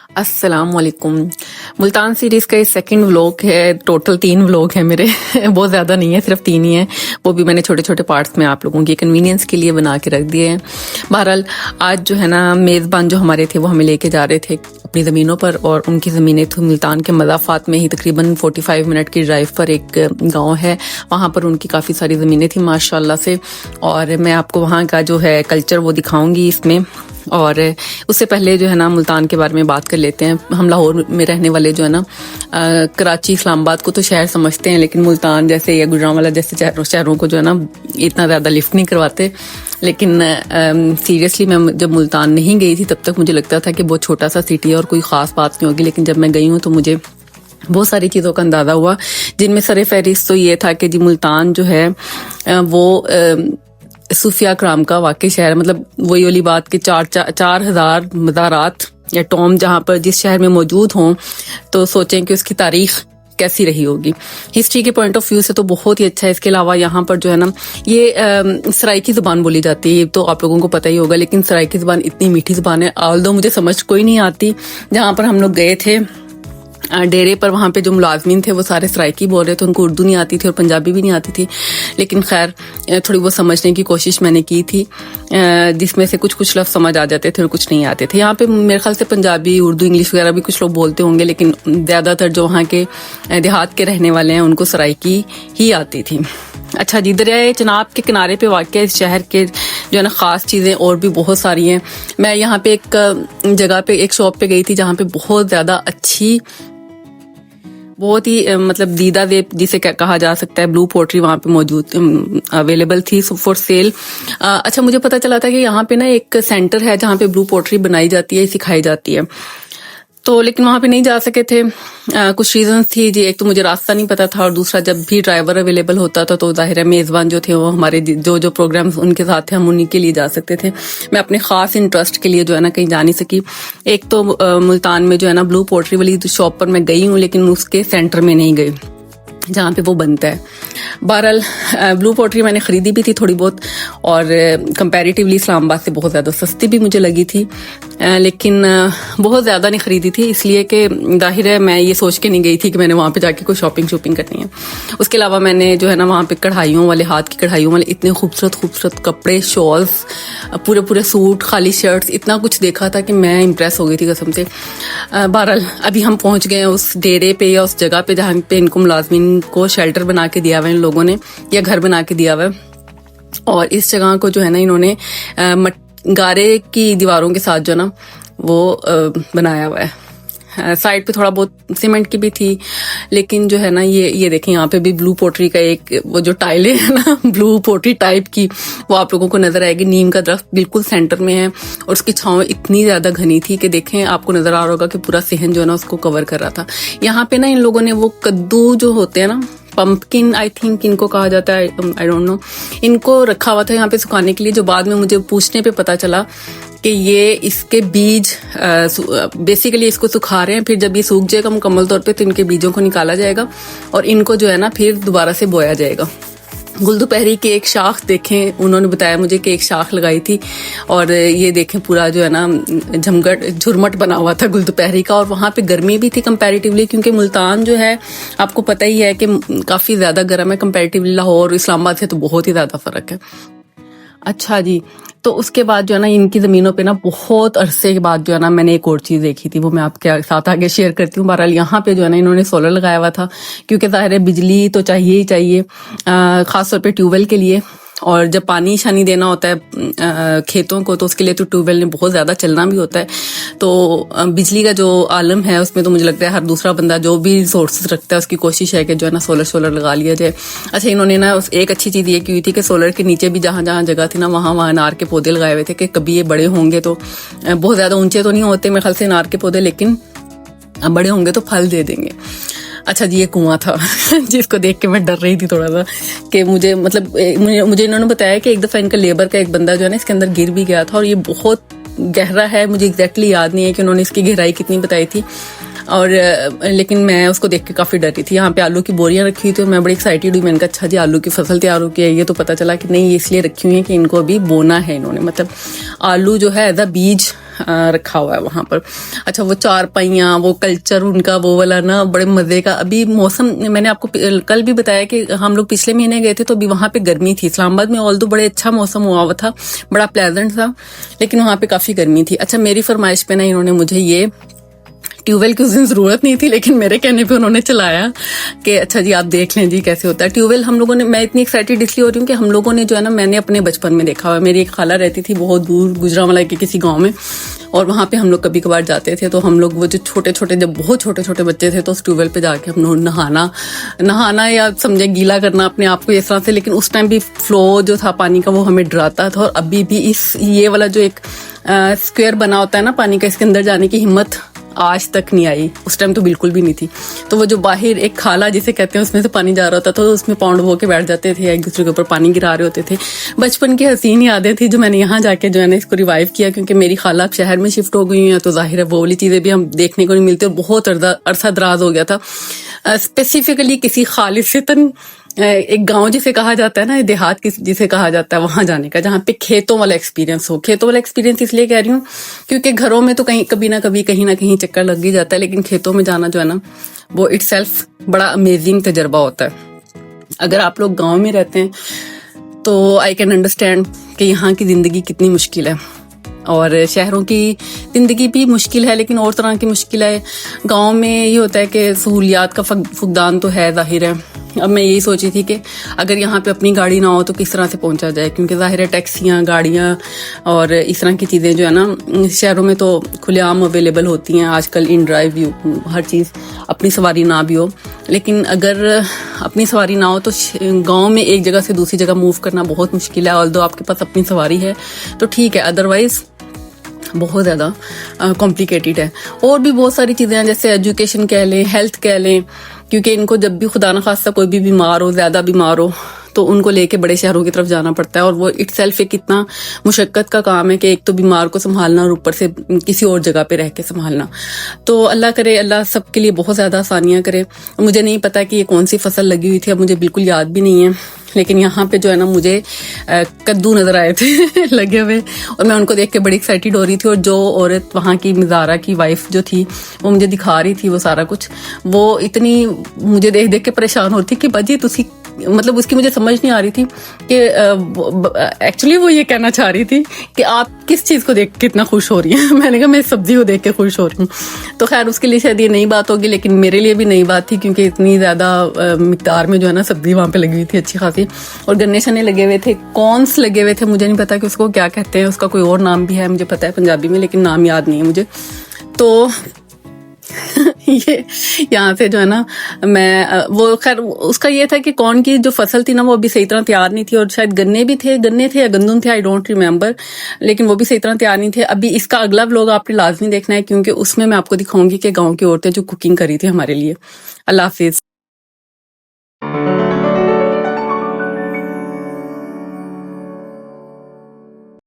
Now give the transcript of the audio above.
अस्सलाम वालेकुम। मुल्तान सीरीज़ का ये सेकंड व्लॉग है। टोटल 3 व्लॉग है मेरे बहुत ज़्यादा नहीं है, सिर्फ 3 ही है। वो भी मैंने छोटे छोटे पार्ट्स में आप लोगों की कन्वीनियंस के लिए बना के रख दिए हैं। बहरहाल आज जो है ना, मेज़बान जो हमारे थे वो हमें लेके जा रहे थे अपनी ज़मीनों पर, और उनकी ज़मीनें थी मुल्तान के मज़ाफ़ात में ही तकरीबन 45 मिनट की ड्राइव पर एक गाँव है। वहाँ पर उनकी काफ़ी सारी ज़मीनें थी माशाल्लाह से, और मैं आपको वहाँ का जो है कल्चर वो दिखाऊँगी इसमें। और उससे पहले जो है ना, मुल्तान के बारे में बात कर लेते हैं। हम लाहौर में रहने वाले जो है ना, कराची इस्लामाबाद को तो शहर समझते हैं, लेकिन मुल्तान जैसे या गुजरांवाला जैसे शहरों को जो है ना इतना ज़्यादा लिफ्ट नहीं करवाते। लेकिन सीरियसली मैं जब मुल्तान नहीं गई थी तब तक मुझे लगता था कि बहुत छोटा सा सिटी है और कोई ख़ास बात नहीं होगी, लेकिन जब मैं गई हूँ तो मुझे बहुत सारी चीज़ों का अंदाज़ा हुआ, जिनमें सर फहरिस्त तो ये था कि जी मुल्तान जो है वो सूफिया कराम का वाकई शहर है। मतलब वही वाली बात कि 4,000 मज़ारात या टॉम जहाँ पर जिस शहर में मौजूद हों, तो सोचें कि उसकी तारीख कैसी रही होगी। हिस्ट्री के पॉइंट ऑफ व्यू से तो बहुत ही अच्छा है। इसके अलावा यहाँ पर जो है ना, ये सराइकी ज़ुबान बोली जाती है, ये तो आप लोगों को पता ही होगा, लेकिन सराइकी ज़ुबान इतनी मीठी ज़ुबान है, ऑल्दो मुझे समझ कोई नहीं आती। जहाँ पर हम लोग गए थे डेरे पर, वहाँ पे जो मुलाजमीन थे वो सारे सराइकी बोल रहे थे, उनको उर्दू नहीं आती थी और पंजाबी भी नहीं आती थी। लेकिन खैर थोड़ी बहुत समझने की कोशिश मैंने की थी, जिसमें से कुछ लफ्ज़ समझ आ जाते थे और कुछ नहीं आते थे। यहाँ पे मेरे ख्याल से पंजाबी, उर्दू, इंग्लिश वगैरह भी कुछ लोग बोलते होंगे, लेकिन ज़्यादातर जो वहाँ के देहात के रहने वाले हैं उनको सराइकी ही आती थी। अच्छा जी, दरियाए चनाब के किनारे पे वाक़ इस शहर के जो है ना ख़ास चीज़ें और भी बहुत सारी हैं। मैं यहाँ पे एक जगह पे एक शॉप पे गई थी जहाँ पे बहुत ज़्यादा अच्छी, बहुत ही मतलब दीदा वेब जिसे कहा जा सकता है, ब्लू पोट्री वहाँ पे मौजूद अवेलेबल थी फॉर सेल। अच्छा, मुझे पता चला था कि यहाँ पे ना एक सेंटर है जहाँ पे ब्लू पोट्री बनाई जाती है, सिखाई जाती है, तो लेकिन वहाँ पे नहीं जा सके थे। कुछ रीजंस थी जी, एक तो मुझे रास्ता नहीं पता था, और दूसरा जब भी ड्राइवर अवेलेबल होता था तो जाहिर है मेज़बान जो थे वो हमारे जो प्रोग्राम्स उनके साथ थे हम उन्हीं के लिए जा सकते थे। मैं अपने ख़ास इंटरेस्ट के लिए जो है ना कहीं जा नहीं सकी। एक तो मुल्तान में जो है ना ब्लू पोट्री वाली शॉप पर मैं गई हूँ, लेकिन उसके सेंटर में नहीं गई जहाँ पे वो बनता है। बहरहाल ब्लू पोट्री मैंने ख़रीदी भी थी थोड़ी बहुत, और कंपैरेटिवली इस्लामाबाद से बहुत ज़्यादा सस्ती भी मुझे लगी थी, लेकिन बहुत ज़्यादा नहीं ख़रीदी थी, इसलिए कि जाहिर है मैं ये सोच के नहीं गई थी कि मैंने वहाँ पे जाके कोई शॉपिंग करनी है। उसके अलावा मैंने जो है ना वहाँ पे कढ़ाइयों वाले, हाथ की कढ़ाइयों वाले इतने खूबसूरत कपड़े, शॉल्स, पूरे सूट, खाली शर्ट्स, इतना कुछ देखा था कि मैं इम्प्रेस हो गई थी कसम से। बहरहाल अभी हम पहुँच गए हैं उस डेरे पे या उस जगह पे जहाँ पे इनको मुलाजमीन को शेल्टर बना के दिया हुआ है इन लोगों ने, या घर बना के दिया हुआ है। और इस जगह को जो है ना इन्होंने गारे की दीवारों के साथ जो है ना वो बनाया हुआ है। साइड पे थोड़ा बहुत सीमेंट की भी थी, लेकिन जो है ना ये देखें, यहाँ पे भी ब्लू पोट्री का एक वो जो टाइलें है ना ब्लू पोट्री टाइप की, वो आप लोगों को नजर आएगी। नीम का दरख्त बिल्कुल सेंटर में है, और उसकी छांव इतनी ज्यादा घनी थी कि देखें आपको नजर आ रहा होगा कि पूरा सहन जो है ना उसको कवर कर रहा था। यहाँ पे ना इन लोगों ने वो कद्दू जो होते हैं ना, पंपकिन आई थिंक इनको कहा जाता है, आई डोंट नो, इनको रखा हुआ था यहाँ पे सुखाने के लिए, जो बाद में मुझे पूछने पे पता चला कि ये इसके बीज बेसिकली इसको सुखा रहे हैं, फिर जब ये सूख जाएगा मुकम्मल तौर पे तो इनके बीजों को निकाला जाएगा और इनको जो है ना फिर दोबारा से बोया जाएगा। गुलदुपहरी की एक शाख देखें, उन्होंने बताया मुझे कि एक शाख लगाई थी, और ये देखें पूरा जो है ना झुरमट बना हुआ था गुलदुपहरी का। और वहाँ पे गर्मी भी थी कंपैरेटिवली, क्योंकि मुल्तान जो है आपको पता ही है कि काफ़ी ज़्यादा गर्म है कंपैरेटिवली लाहौर इस्लामाबाद से, तो बहुत ही ज़्यादा फ़र्क है। अच्छा जी, तो उसके बाद जो है ना इनकी ज़मीनों पे ना बहुत अरसे के बाद जो है ना मैंने एक और चीज़ देखी थी, वो मैं आपके साथ आगे शेयर करती हूँ। बहरहाल यहाँ पे जो है ना इन्होंने सोलर लगाया हुआ था, क्योंकि ज़ाहिर है बिजली तो चाहिए ही चाहिए, ख़ासतौर पे ट्यूबवेल के लिए, और जब पानी शानी देना होता है खेतों को तो उसके लिए तो ट्यूबवेल ने बहुत ज़्यादा चलना भी होता है। तो बिजली का जो आलम है उसमें तो मुझे लगता है हर दूसरा बंदा जो भी रिसोर्सेज रखता है उसकी कोशिश है कि जो है ना सोलर लगा लिया जाए। अच्छा, इन्होंने ना एक अच्छी चीज़ ये की हुई थी कि सोलर के नीचे भी जहाँ जहाँ जगह थी ना वहाँ अनार के पौधे लगाए हुए थे कि कभी ये बड़े होंगे तो, बहुत ज़्यादा ऊंचे तो नहीं होते मेरे ख्याल से अनार के पौधे, लेकिन बड़े होंगे तो फल दे देंगे। अच्छा जी, ये कुआं था जिसको देख के मैं डर रही थी थोड़ा सा कि मुझे इन्होंने बताया कि एक दफ़ा इनका लेबर का एक बंदा जो है ना इसके अंदर गिर भी गया था, और ये बहुत गहरा है, मुझे एग्जैक्टली याद नहीं है कि उन्होंने इसकी गहराई कितनी बताई थी, और लेकिन मैं उसको देख के काफ़ी डरी थी। यहाँ पे आलू की बोरियां रखी हुई थी और मैं बड़ी एक्साइटेड हुई, मैंने कहा अच्छा जी आलू की फसल तैयार हो गई है। ये तो पता चला कि नहीं, ये इसलिए रखी हुई है कि इनको अभी बोना है इन्होंने, मतलब आलू जो है एज अ बीज रखा हुआ है वहां पर। अच्छा, वो चारपाइयाँ, वो कल्चर उनका वो वाला ना बड़े मजे का। अभी मौसम मैंने आपको कल भी बताया कि हम लोग पिछले महीने गए थे तो अभी वहां पे गर्मी थी। इस्लामाबाद में ऑल्दो बड़े अच्छा मौसम हुआ था, बड़ा प्लेजेंट था, लेकिन वहां पे काफी गर्मी थी। अच्छा, मेरी फरमाइश पे ना इन्होंने मुझे ये ट्यूबवेल की उस दिन जरूरत नहीं थी, लेकिन मेरे कहने पे उन्होंने चलाया कि अच्छा जी आप देख लें जी कैसे होता है ट्यूबवेल। हम लोगों ने, मैं इतनी एक्साइटेड इसलिए हो रही हूँ कि हम लोगों ने जो है ना, मैंने अपने बचपन में देखा हुआ है। मेरी एक खाला रहती थी बहुत दूर गुजरांवाला के किसी गांव में, और वहां पे हम लोग कभी कभार जाते थे। तो हम लोग वो जो छोटे छोटे, जब बहुत छोटे छोटे बच्चे थे, तो उस ट्यूबवेल पे जाके हम लोग नहाना या समझे गीला करना अपने आप को इस तरह से। लेकिन उस टाइम भी फ्लो जो था पानी का वो हमें डराता था। और अभी भी इस ये वाला जो एक स्क्वायर बना होता है ना पानी का, इसके अंदर जाने की हिम्मत आज तक नहीं आई। उस टाइम तो बिल्कुल भी नहीं थी। तो वो जो बाहर एक खाला जिसे कहते हैं उसमें से पानी जा रहा होता था, तो उसमें पाउंड हो के बैठ जाते थे, एक दूसरे के ऊपर पानी गिरा रहे होते थे। बचपन की हसीन यादें थी जो मैंने यहाँ जाके जो है ना इसको रिवाइव किया, क्योंकि मेरी खाला अब शहर में शिफ्ट हो गई है, तो जाहिर है वो वाली चीजें भी हम देखने को नहीं मिलती। और बहुत अरसा दराज हो गया था स्पेसिफिकली किसी खालिसतन एक गांव जिसे कहा जाता है ना, देहात जिसे कहा जाता है, वहां जाने का, जहाँ पे खेतों वाला एक्सपीरियंस हो। खेतों वाला एक्सपीरियंस इसलिए कह रही हूँ क्योंकि घरों में तो कभी ना कभी कहीं ना कहीं चक्कर लग ही जाता है, लेकिन खेतों में जाना जो है ना वो इटसेल्फ बड़ा अमेजिंग तजर्बा होता है। अगर आप लोग गाँव में रहते हैं तो आई कैन अंडरस्टैंड कि यहाँ की जिंदगी कितनी मुश्किल है, और शहरों की जिंदगी भी मुश्किल है, लेकिन और तरह की मुश्किल है। गांव में ये होता है कि सहूलियात का फुकदान तो है, जाहिर है। अब मैं यही सोची थी कि अगर यहाँ पे अपनी गाड़ी ना हो तो किस तरह से पहुंचा जाए, क्योंकि जाहिर है टैक्सियाँ, गाड़ियाँ और इस तरह की चीज़ें जो है ना शहरों में तो खुलेआम अवेलेबल होती हैं आजकल, इन ड्राइव हर चीज़, अपनी सवारी ना भी हो। लेकिन अगर अपनी सवारी ना हो तो गाँव में एक जगह से दूसरी जगह मूव करना बहुत मुश्किल है। ऑल्दो आपके पास अपनी सवारी है तो ठीक है, अदरवाइज बहुत ज़्यादा कॉम्प्लिकेटेड है। और भी बहुत सारी चीज़ें हैं, जैसे एजुकेशन कह लें, हेल्थ कह लें, क्योंकि इनको जब भी खुदा न खास्ता कोई भी बीमार हो, ज़्यादा बीमार हो, तो उनको लेके बड़े शहरों की तरफ जाना पड़ता है। और वो इटसेल्फ एक इतना मुशक्कत का काम है कि एक तो बीमार को संभालना और ऊपर से किसी और जगह पे रह के संभालना। तो अल्लाह करे, अल्लाह सबके लिए बहुत ज़्यादा आसानियाँ करे। मुझे नहीं पता कि ये कौन सी फसल लगी हुई थी, अब मुझे बिल्कुल याद भी नहीं है, लेकिन यहाँ पे जो है ना मुझे कद्दू नजर आए थे लगे हुए, और मैं उनको देख के बड़ी एक्साइटेड हो रही थी। और जो औरत वहाँ की मिजारा की वाइफ जो थी वो मुझे दिखा रही थी वो सारा कुछ, वो इतनी मुझे देख देख के परेशान हो रही थी कि बाजी तुसी, मतलब उसकी मुझे समझ नहीं आ रही थी कि एक्चुअली वो ये कहना चाह रही थी कि आप किस चीज़ को देख के कितना खुश हो रही हैं। मैंने कहा मैं सब्जी को देख के खुश हो रही हूँ। तो खैर उसके लिए शायद ये नई बात होगी, लेकिन मेरे लिए भी नई बात थी, क्योंकि इतनी ज़्यादा मिकदार में जो है ना सब्जी वहाँ पे लगी हुई थी अच्छी खासी, और गन्ने शन्ने लगे हुए थे, कॉर्न्स लगे हुए थे। मुझे नहीं पता कि उसको क्या कहते हैं, उसका कोई और नाम भी है, मुझे पता है पंजाबी में, लेकिन नाम याद नहीं है मुझे। तो ये यहाँ से जो है ना मैं वो, खैर उसका ये था कि कौन की जो फसल थी ना वो अभी सही तरह तैयार नहीं थी, और शायद गन्ने थे या गंदुम थे, आई डोंट रिमेम्बर, लेकिन वो भी सही तरह तैयार नहीं थे। अभी इसका अगला व्लॉग आपने लाजमी देखना है, क्योंकि उसमें मैं आपको दिखाऊंगी कि गाँव की औरतें जो कुकिंग करी थी हमारे लिए। अल्लाह हाफिज।